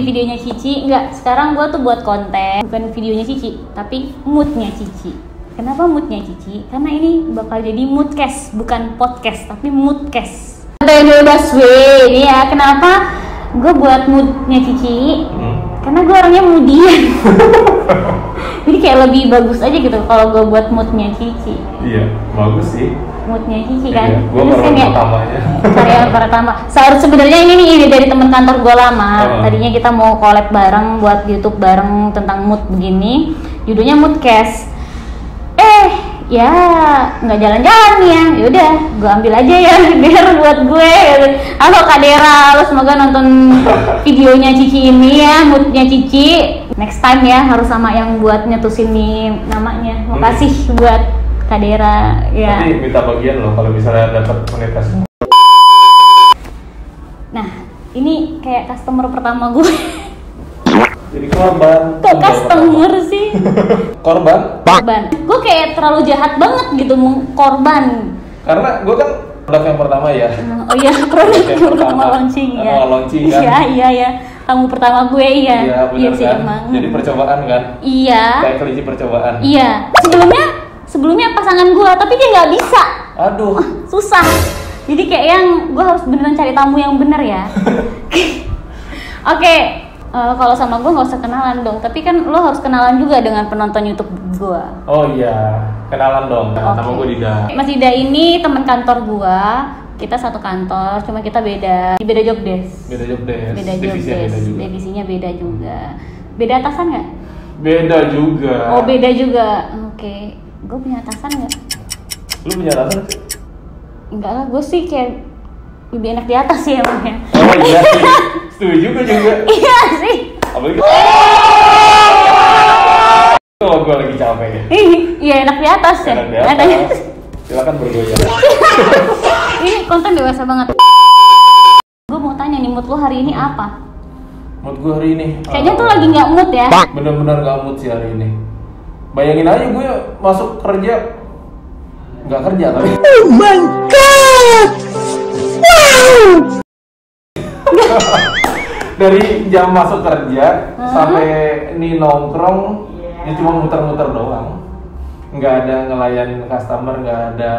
videonya Cici. Enggak, sekarang gue tuh buat konten. Bukan videonya Cici, tapi moodnya Cici. Kenapa moodnya Cici? Karena ini bakal jadi moodcast, bukan podcast, tapi moodcast. Ada Baswe, ini ya. Kenapa gue buat moodnya Cici? Karena gue orangnya moodian. Jadi kayak lebih bagus aja gitu kalau gue buat moodnya Cici. Iya, bagus sih. Moodnya Cici kan. Iya, gue baru pertamanya. Karya pertama. Sebenarnya ini ide dari teman kantor gue lama. Tadinya kita mau collab bareng buat YouTube bareng tentang mood begini. Judulnya Moodcast. Ya nggak jalan-jalan nih ya. Yaudah, gue ambil aja ya biar buat gue. Halo Kak Dera, lo semoga nonton videonya Cici ini ya, moodnya Cici. Next time ya harus sama yang buat nyetusin nih namanya. Makasih buat Kak Dera ya. Tapi minta bagian loh kalau misalnya dapat monetasi. Nah, ini kayak customer pertama gue. Jadi korban. Kok customer sih? Korban? Korban. Gue kayak terlalu jahat banget gitu korban. Karena gue kan produk yang pertama ya. Oh iya, produk yang pertama launching ya. Launching kan? Iya. Tamu pertama gue iya. Iya benar sih, kan? emang. Jadi percobaan kan? Iya. Kayak kelinci percobaan. Iya. Sebelumnya pasangan gue, tapi dia nggak bisa. Aduh. Susah. Jadi kayak yang gue harus beneran cari tamu yang bener ya. Oke. Kalau sama gue nggak usah kenalan dong, tapi kan lo harus kenalan juga dengan penonton YouTube gue. Oh iya, kenalan dong. Nama gue Dida. Mas Dida ini teman kantor gue. Kita satu kantor, cuma kita beda job desk. Beda job desk. Beda job desk. Divisinya beda juga. Beda atasan nggak? Beda juga. Oh beda juga. Oke. Gue punya atasan nggak? Lu punya atasan? Enggak lah, gue sih kayak lebih enak di atas sih emangnya. Oh iya sih. Setuju gue juga. Iya sih. Apalagi kalau gue lagi capek ya. Iya enak di atas ya. Enak di atas. Silakan bergoyang. Ini konten dewasa banget. Gue mau tanya nih, mood lo hari ini apa? Mood gue hari ini. Kayaknya tuh lagi nggak mood ya. Bener-bener nggak mood sih hari ini. Bayangin aja gue masuk kerja nggak kerja tapi. Oh my god! Wow! Dari jam masuk kerja sampai ini nongkrong ya cuma muter-muter doang, nggak ada ngelayan customer, nggak ada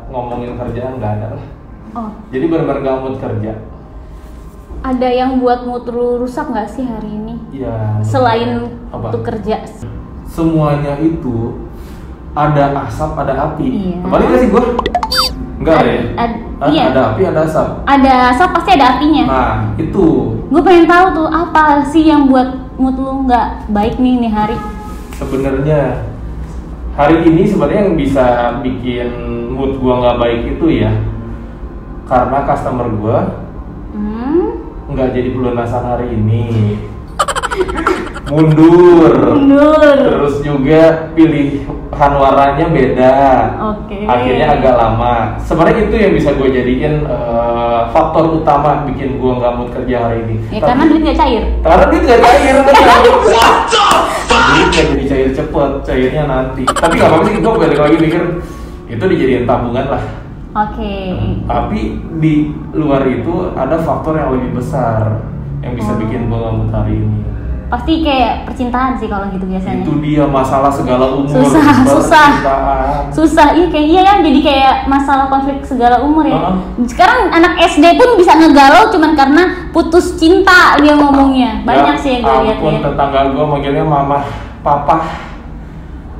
ngomongin kerjaan, nggak ada lah. Oh. Jadi benar-benar nggak mood kerja. Ada yang buat mood lu rusak nggak sih hari ini? Ya. Selain apa? untuk kerja. Semuanya itu ada asap, ada api. Iya. Kembali nggak sih gua? Enggak ya? Iya. Ada api, ada asap. Ada asap pasti ada apinya. Nah itu. Gue pengen tahu tuh apa sih yang buat mood lu nggak baik nih hari? Sebenarnya hari ini sebenarnya yang bisa bikin mood gua nggak baik itu ya karena customer gua nggak jadi pelunasan hari ini. Mundur. Terus juga pilihan warnanya beda. Oke. Akhirnya agak lama. Sebenarnya itu yang bisa gue jadiin faktor utama bikin gue nggak mood kerja hari ini. Ya karena duit nggak cair. Karena duit nggak cair. Duit nggak jadi cair cepet, cairnya nanti. Tapi nggak apa-apa sih, gue balik lagi mikir itu dijadiin tabungan lah. Oke. Tapi di luar itu ada faktor yang lebih besar yang bisa bikin gue nggak mood hari ini. Pasti kayak percintaan sih kalau gitu biasanya. Itu dia masalah segala umur. Susah. Iya kayak ya jadi kayak masalah konflik segala umur ya. Sekarang anak SD pun bisa ngegalau cuman karena putus cinta dia ngomongnya. Banyak sih yang gue lihat ya. Tetangga gue manggilnya mama, papa.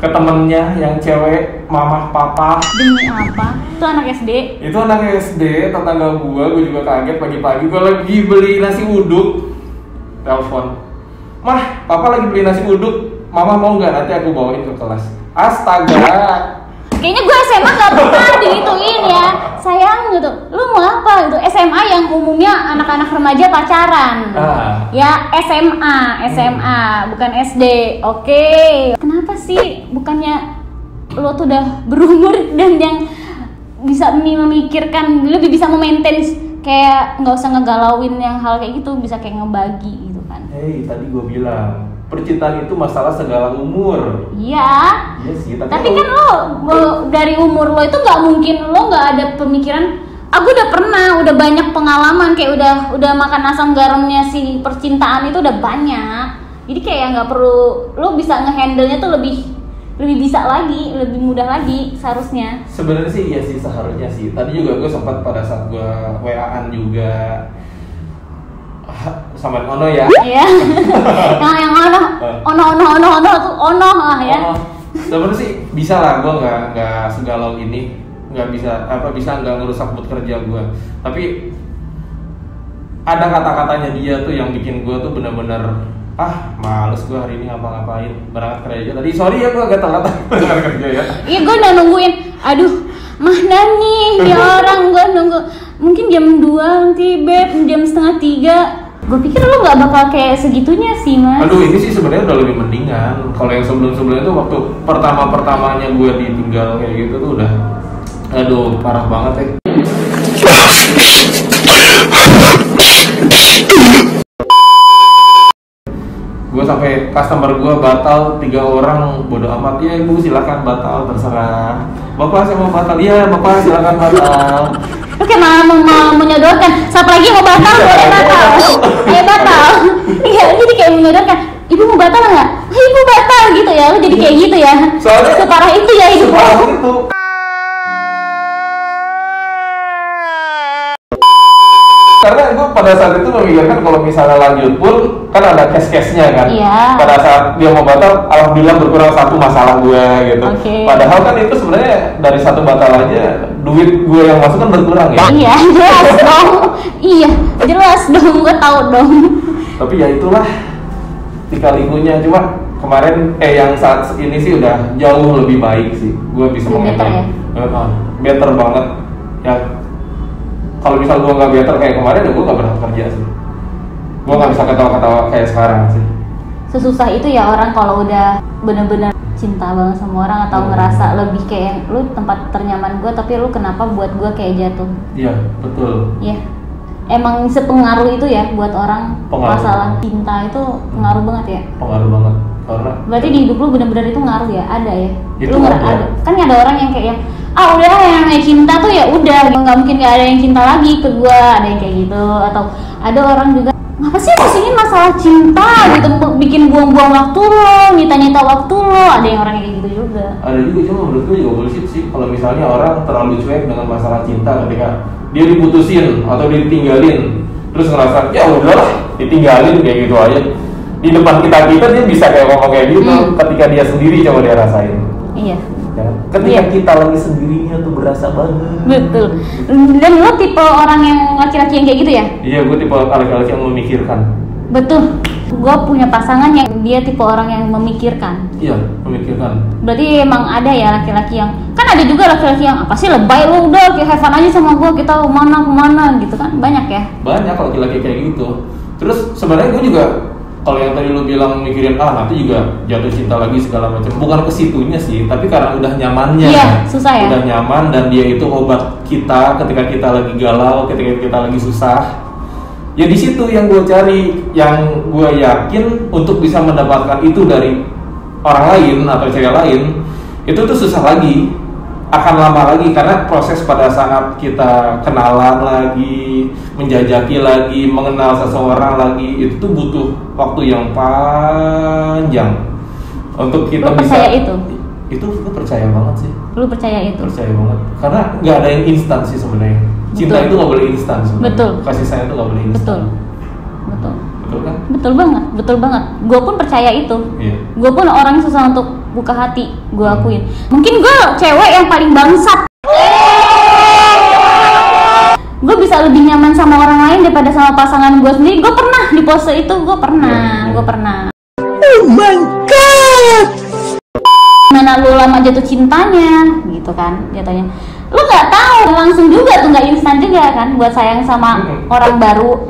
Ke temennya yang cewek, mama, papa. Demi apa? Itu anak SD. Itu anak SD, tetangga gue juga kaget pagi-pagi. Gue lagi beli nasi uduk, telepon. Mah, papa lagi beli nasi uduk, mama mau nggak nanti aku bawain ke kelas. Astaga. Kayaknya gue SMA nggak pernah digituin ya, sayang gitu. Lu mau apa gitu? SMA yang umumnya anak-anak remaja pacaran. Ya SMA, bukan SD. Oke. Kenapa sih? Bukannya lo tuh udah berumur dan yang bisa memikirkan, lebih bisa memaintain kayak nggak usah ngegalauin yang hal kayak gitu, bisa kayak ngebagi gitu kan. Tadi gue bilang percintaan itu masalah segala umur. Iya. Iya sih, tapi kan lo dari umur lo itu nggak mungkin lo nggak ada pemikiran Aku udah pernah, udah banyak pengalaman, kayak udah makan asam garamnya si percintaan itu udah banyak. Jadi kayak nggak perlu, lo bisa ngehandle-nya tuh lebih bisa lagi, lebih mudah lagi seharusnya. Sebenarnya sih iya sih, seharusnya sih. Tadi juga gue sempat pada saat gue WA-an juga sama Ono ya. Iya. yang ono tuh ono lah ya. Sebenarnya sih bisa lah, gue nggak segalau ini, nggak bisa nggak ngerusak mood kerja gue. Tapi ada kata-katanya dia tuh yang bikin gue tuh benar-benar males gue hari ini ngapa-ngapain, berangkat kerja. Tadi sorry ya gue agak telat berangkat kerja ya. Iya gue udah nungguin, aduh mana nih ya orang, gue nunggu mungkin jam 2 nanti beb, jam setengah 3. Gue pikir lu gak bakal kayak segitunya sih mas. Aduh ini sih sebenarnya udah lebih mendingan. Kalau yang sebelum-sebelumnya tuh waktu pertama-pertamanya gue ditinggal kayak gitu tuh udah, aduh parah banget ya. Gue sampai customer gue batal 3 orang, bodo amat ya ibu silakan batal terserah. Bapak saya mau batal, iya bapak silakan batal. Oke malah mau menyodorkan, siapa lagi mau batal boleh batal, ayo batal. Iya jadi kayak menyodorkan, ibu mau batal nggak? Ibu batal gitu ya, lu jadi kayak gitu ya. Soalnya separah itu ya hidup. Separah itu. Karena gue pada saat itu memikirkan kalau misalnya lanjut pun kan ada case-case-nya kan. Iya. Pada saat dia mau batal, alhamdulillah berkurang 1 masalah gue gitu. Okay. Padahal kan itu sebenarnya dari 1 batal aja duit gue yang masuk kan berkurang ya. Iya jelas dong. Iya jelas dong, gue tahu dong. Tapi ya itulah lika-likunya. Cuma kemarin yang saat ini sih udah jauh lebih baik sih. Gue bisa better ya? Better banget ya. Kalau misal gue nggak better kayak kemarin, ya gue nggak berangkat kerja sih. Gue nggak bisa ketawa-ketawa kayak sekarang sih. Sesusah itu ya orang kalau udah bener-bener cinta banget sama orang atau ngerasa lebih kayak lu tempat ternyaman gue, tapi lu kenapa buat gue kayak jatuh? Iya betul. Iya. Emang sepengaruh itu ya buat orang. Pengaruh. Masalah cinta itu pengaruh banget ya. Pengaruh banget karena. Berarti di hidup lu bener-bener itu ngaruh ya, ada ya. Itu Lu ada. kan ada orang yang kayak udah yang namanya cinta tuh ya udah, nggak mungkin nggak ada yang cinta lagi ke gua, ada yang kayak gitu. Atau ada orang juga ngapa sih pusingin masalah cinta gitu, bikin buang-buang waktu lo, nyita-nyita waktu lo, ada yang orang kayak gitu juga. Ada juga, cuma menurut gue juga bullshit sih kalau misalnya orang terlalu cuek dengan masalah cinta ketika dia diputusin atau dia ditinggalin, terus ngerasa ya udahlah ditinggalin kayak gitu aja. Di depan kita dia bisa kayak ngomong kayak gitu, ketika dia sendiri coba dia rasain. Iya. Ya, ketika kita lagi sendirinya tuh berasa banget. Betul. Dan lo tipe orang yang laki-laki yang kayak gitu ya? Iya, gue tipe laki-laki yang memikirkan. Betul. Gue punya pasangan yang dia tipe orang yang memikirkan. Iya, memikirkan. Berarti emang ada ya laki-laki yang, kan ada juga laki-laki yang apa sih lebay lo, udah kayak have fun aja sama gue, kita kemana gitu kan, banyak ya? Banyak laki-laki kayak gitu. Terus sebenarnya gue juga kalau yang tadi lu bilang mikirin nanti juga jatuh cinta lagi segala macam, bukan ke situnya sih, tapi karena udah nyamannya. Iya, susah ya. Udah nyaman dan dia itu obat kita ketika kita lagi galau, ketika kita lagi susah. Ya di situ yang gue cari, yang gue yakin untuk bisa mendapatkan itu dari orang lain atau cewek lain, itu tuh susah lagi, akan lama lagi karena proses pada saat kita kenalan lagi, menjajaki lagi, mengenal seseorang lagi, itu tuh butuh waktu yang panjang untuk kita Lu bisa. percaya itu? Itu gue percaya banget sih. Lu percaya itu? Percaya banget, karena nggak ada yang instan sih sebenarnya. Cinta Betul. itu nggak boleh instan sebenarnya. Betul. Kasih sayang itu nggak boleh instan. Betul. Betul. Betul kan? Betul banget. Gue pun percaya itu. Iya. Gue pun orang yang susah untuk buka hati, gue akuin. Mungkin gue cewek yang paling bangsat. Gue bisa lebih nyaman sama orang lain daripada sama pasangan gue sendiri. Gue pernah di pose itu, gue pernah. Oh my god. Mana lu lama jatuh cintanya, gitu kan jatuhnya. Lu nggak tahu langsung juga tuh, nggak instan juga kan buat sayang sama orang baru.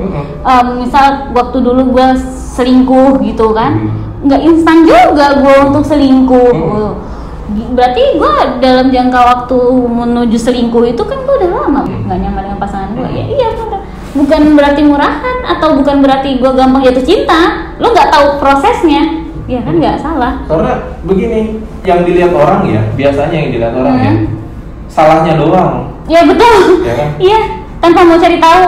Misal waktu dulu gue selingkuh gitu kan, nggak instan juga gue untuk selingkuh. Berarti gue dalam jangka waktu menuju selingkuh itu kan gue udah lama nggak nyaman dengan pasangan gue. Ya iya kan, bukan berarti murahan atau bukan berarti gue gampang jatuh cinta. Lu nggak tahu prosesnya, ya kan nggak salah. Karena begini, yang dilihat orang ya, biasanya yang dilihat orang ya, salahnya doang. Ya betul. Ya kan? Iya. tanpa mau cari tahu.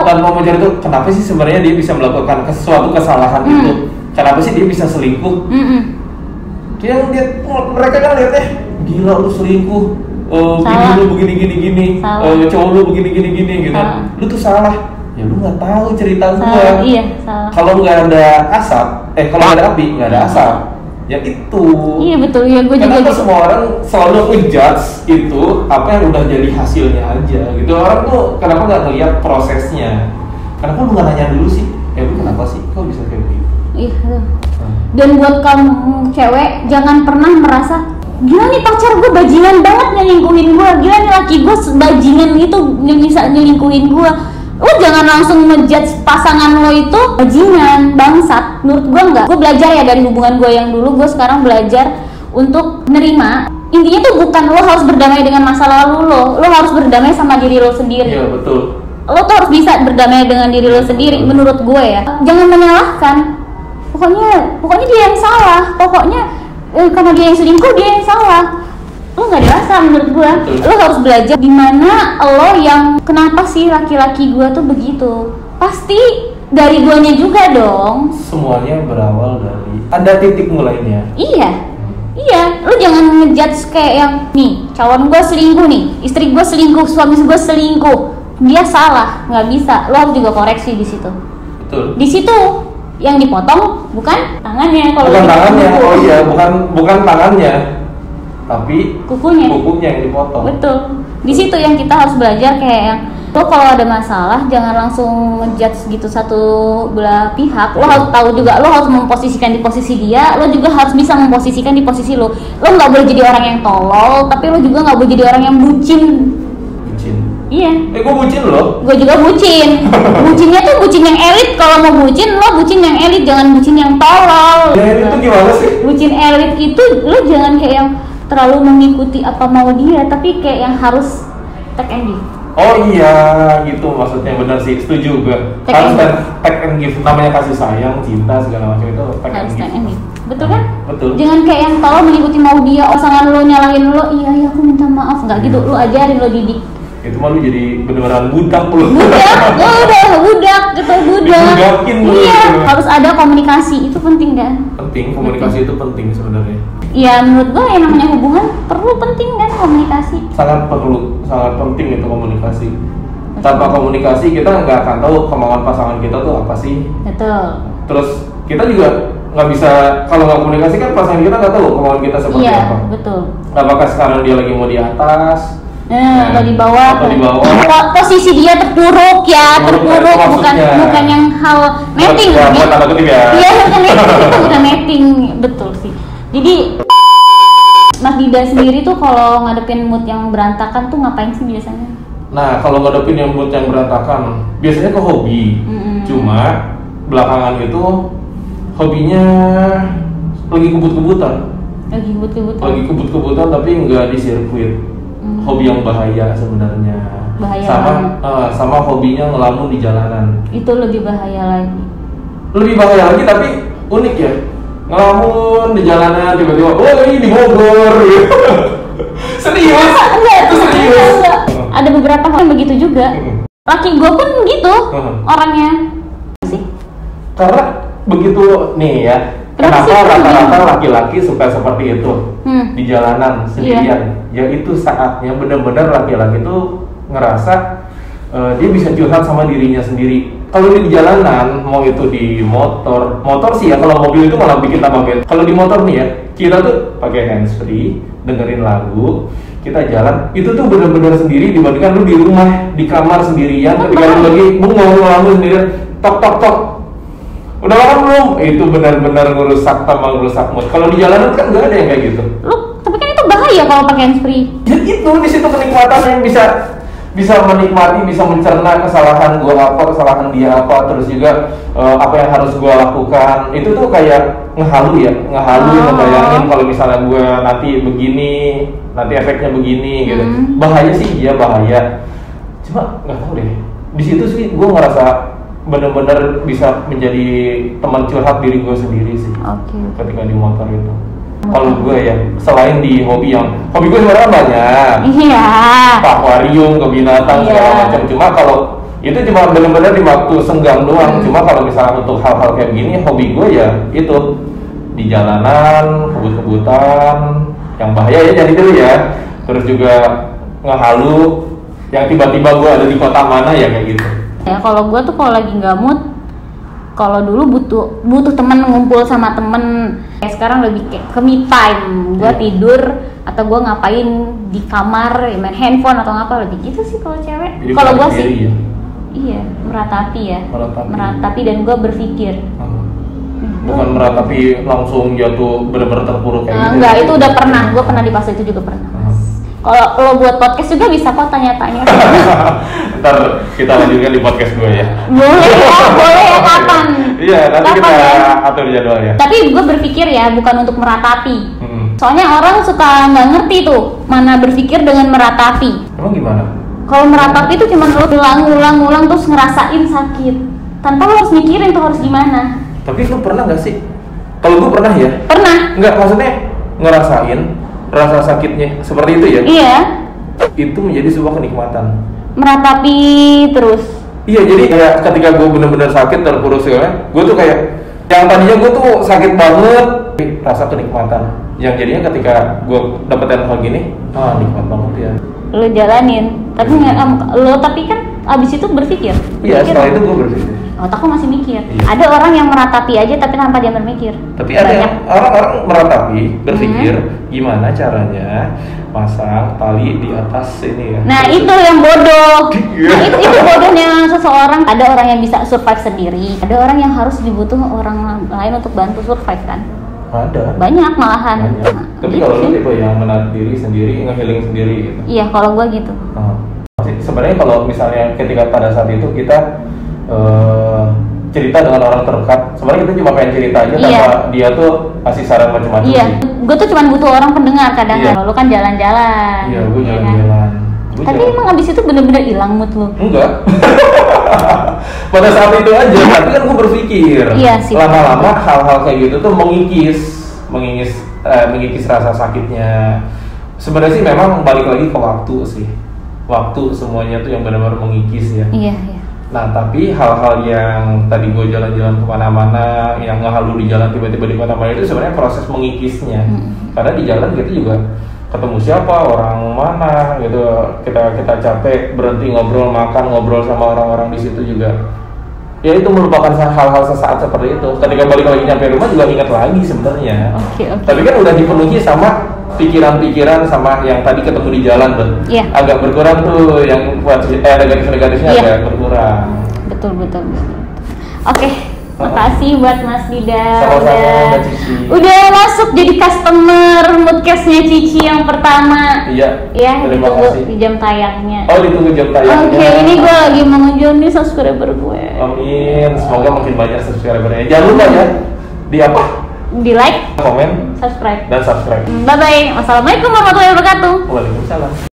Kenapa sih sebenarnya dia bisa melakukan sesuatu kesalahan itu? Kenapa sih dia bisa selingkuh? Mereka kan lihatnya gila lu selingkuh, bini lu begini, cowok lu begini gitu. Lu tuh salah. Ya lu nggak tahu cerita gua. Iya, salah. Kalau nggak ada asap, kalau nggak ada api, nggak ada asap. Ya itu. Iya betul, ya gue juga. Kenapa semua orang selalu ngejudge itu apa yang udah jadi hasilnya aja gitu. Orang tuh kenapa nggak ngeliat prosesnya? Kenapa lu nggak nanya dulu sih? Lu kenapa sih? Kok bisa kayak gitu? Iya. Dan buat kamu cewek, jangan pernah merasa gila nih pacar gue bajingan banget nyelingkuhin gue, gila nih laki gue bajingan gitu bisa nyelingkuhin gue. Lo jangan langsung ngejudge pasangan lo itu bajingan, bangsat. Menurut gue enggak. Gue belajar ya dari hubungan gue yang dulu, gue sekarang belajar untuk menerima. Intinya tuh bukan lo harus berdamai dengan masa lalu lo harus berdamai sama diri lo sendiri. Iya betul. Lo tuh harus bisa berdamai dengan diri lo sendiri, menurut gue ya. Jangan menyalahkan. Pokoknya dia yang salah. Pokoknya karena dia yang selingkuh, dia yang salah. Lo nggak dewasa menurut gue. Lo harus belajar dimana lo yang kenapa sih laki-laki gue tuh begitu. Pasti dari guanya juga dong. Semuanya berawal dari ada titik mulainya. Iya, lo jangan ngejudge kayak yang nih cawan gue selingkuh nih, istri gue selingkuh, suami gue selingkuh, dia salah, nggak bisa. Lo harus juga koreksi di situ. Betul. Di situ yang dipotong bukan tangannya. Kalau bukan tangannya, bukan tangannya, tapi kukunya yang dipotong. Betul. Di situ yang kita harus belajar kayak yang lo kalau ada masalah jangan langsung ngejudge gitu satu belah pihak. Lo harus tahu juga, lo harus memposisikan di posisi dia, lo juga harus bisa memposisikan di posisi lo. Lo nggak boleh jadi orang yang tolol, tapi lo juga nggak boleh jadi orang yang bucin. Iya. Gue bucin loh. Gue juga bucin. Bucinnya tuh bucin yang elit. Kalau mau bucin, lo bucin yang elit, jangan bucin yang tolol. Ya itu gimana sih? Bucin elit itu lo jangan kayak yang terlalu mengikuti apa mau dia, tapi kayak yang harus take and give. Oh iya, gitu maksudnya, benar sih, setuju gue. Harus take and give, namanya kasih sayang, cinta segala macam itu take and give. Betul kan? Betul. Jangan kayak yang kalau mengikuti mau dia, pasangan lo nyalahin lo, iya aku minta maaf, nggak gitu. Lo ajarin, lo didik. Itu mah lu jadi beneran budak lu. Budak gitu. Dibudakin lu. Iya, harus ada komunikasi, itu penting kan? Penting, komunikasi itu penting sebenarnya. Iya, menurut gue yang namanya hubungan perlu penting kan komunikasi. Sangat penting itu komunikasi. Tanpa komunikasi kita nggak akan tahu kemauan pasangan kita tuh apa sih. Betul. Terus kita juga nggak bisa, kalau nggak komunikasi kan pasangan kita nggak tahu kemauan kita seperti apa. Iya, betul. Apakah sekarang dia lagi mau di atas? Atau di bawah. Posisi dia terpuruk, bukan yang hal netting. Iya, bukan netting, itu bukan netting, betul sih. Jadi Mas Dida sendiri tuh kalau ngadepin mood yang berantakan tuh ngapain sih biasanya? Nah, kalau ngadepin yang mood yang berantakan, biasanya ke hobi. Cuma belakangan itu hobinya lagi kebut-kebutan. Lagi kebut-kebutan tapi nggak di sirkuit. Hobi yang bahaya sebenarnya. Sama hobinya ngelamun di jalanan. Itu lebih bahaya lagi tapi unik ya. Ngelamun di jalanan tiba-tiba, ini di Bogor. Serius? Itu serius. Ada beberapa hal yang begitu juga. Laki gue pun gitu orangnya. Sih. Karena begitu nih ya. Kenapa rata-rata laki-laki suka seperti itu di jalanan sendirian? Ya itu saatnya benar-benar laki-laki itu ngerasa dia bisa curhat sama dirinya sendiri. Kalau di jalanan, mau itu di motor sih ya, kalau mobil itu malah bikin tambah bete. Kalau di motor nih ya, kita tuh pakai handsfree, dengerin lagu, kita jalan, itu tuh benar-benar sendiri dibandingkan lu di rumah, di kamar sendirian, ketika lu lagi ngomong sendirian, tok. Udah makan belum? Itu benar-benar ngerusak mood. Kalau di jalanan kan nggak ada yang kayak gitu. Tapi kan itu bahaya kalau pakai handsfree. Ya itu di situ kenikmatan yang bisa menikmati, bisa mencerna kesalahan gua apa, kesalahan dia apa, terus juga apa yang harus gua lakukan. Itu tuh kayak ngebayangin kalau misalnya gua nanti begini, nanti efeknya begini gitu. Bahaya sih, iya bahaya. Cuma nggak tahu deh. Di situ sih gua ngerasa benar-benar bisa menjadi teman curhat diri gue sendiri sih. Ketika di motor itu. Kalau gue ya, selain di hobi gue sebenarnya banyak. Iya. Ke akuarium, ke binatang segala macam. Cuma kalau Itu cuma benar-benar di waktu senggang doang. Cuma kalau misalnya untuk hal-hal kayak gini, hobi gue ya itu di jalanan, kebut-kebutan, yang bahaya ya jadi dulu ya. Terus juga ngehalu, yang tiba-tiba gue ada di kota mana ya kayak gitu. Ya kalau gue tuh kalau lagi nggak mood, kalau dulu butuh temen, ngumpul sama temen. Kayak sekarang lebih kayak ke me time. Gue tidur atau gue ngapain di kamar, main handphone atau ngapa, lebih gitu sih kalau cewek. Kalau gue sih ya? iya, meratapi ya. Meratapi dan gue berpikir. Bukan meratapi langsung jatuh benar-benar terpuruk kayak gitu. Enggak, itu udah pernah. Gue pernah di fase itu juga pernah. Kalau lo buat podcast juga bisa kok tanya-tanya. Ntar kita lanjutkan di podcast gue ya. Boleh ya, kapan? Iya, nanti kapan, kita ya? atur jadwalnya. Tapi gue berpikir ya, bukan untuk meratapi. Soalnya orang suka nggak ngerti tuh mana berpikir dengan meratapi. Emang gimana? Kalau meratapi itu cuma lo ulang-ulang terus ngerasain sakit tanpa lo harus mikirin tuh harus gimana. Tapi lo pernah nggak sih? Kalau gue pernah ya. Pernah. Nggak, maksudnya ngerasain rasa sakitnya seperti itu ya? Iya. Itu menjadi sebuah kenikmatan. Meratapi terus. Iya, jadi kayak ketika gue bener-bener sakit terpuruk segala, gue tuh kayak yang tadinya gue tuh sakit banget, rasa kenikmatan. Yang jadinya ketika gue dapetin hal gini, nikmat banget ya. Lo jalanin, tapi tapi kan abis itu berpikir. Iya, setelah itu gue berpikir. Otakku masih mikir. Iya. Ada orang yang meratapi aja tapi tanpa dia berpikir. Tapi ada yang orang-orang meratapi, berpikir gimana caranya pasang tali di atas ini ya. Nah itu yang bodoh. Nah, itu bodohnya seseorang. Ada orang yang bisa survive sendiri. Ada orang yang harus dibutuh orang lain untuk bantu survive kan. Ada. Banyak malahan. Banyak. Nah, tapi gitu kalau lu sih. tipe yang menarik diri sendiri, nge-healing sendiri gitu. Iya kalau gua gitu. Sebenarnya kalau misalnya ketika pada saat itu kita cerita dengan orang terdekat, sebenarnya kita cuma pengen cerita aja tanpa dia tuh kasih saran macam-macam. Iya, sih. gue tuh cuma butuh orang pendengar kadang. Iya. Lu kan jalan-jalan. Iya, gue ya jalan-jalan. Kan? Tapi emang abis itu bener-bener hilang mood lu? Enggak. Pada saat itu aja, tapi kan gue berpikir Iya sih. lama-lama hal-hal kayak gitu tuh mengikis rasa sakitnya. Sebenarnya sih memang balik lagi ke waktu sih. Waktu semuanya tuh yang benar-benar mengikis ya. Iya, iya. Nah, tapi hal-hal yang tadi gue jalan-jalan kemana-mana, yang ngehalu di jalan tiba-tiba di kemana-mana itu sebenarnya proses mengikisnya. Karena di jalan kita juga ketemu siapa, orang mana, gitu. Kita capek, berhenti ngobrol, makan, ngobrol sama orang-orang di situ juga. Ya itu merupakan hal-hal sesaat seperti itu. Ketika balik lagi nyampe rumah juga ingat lagi sebenarnya. Oke. Tapi kan udah dipenuhi sama pikiran-pikiran sama yang tadi ketemu di jalan tuh. Iya. Agak berkurang tuh yang buat negatif-negatifnya agak berkurang. Betul. Oke, makasih buat Mas Dida. Sama-sama, Mbak Cici. Udah masuk jadi customer moodcastnya Cici yang pertama. Iya. Ya, Terima ditunggu kasih. di jam tayangnya. Oh, ditunggu jam tayangnya. Oke, ini gue lagi mau ngejual nih subscriber gue. Amin. Semoga makin banyak subscribernya. Jangan lupa ya di apa? Di like, Komen subscribe. dan subscribe. Bye bye. Wassalamualaikum warahmatullahi wabarakatuh. Waalaikumsalam.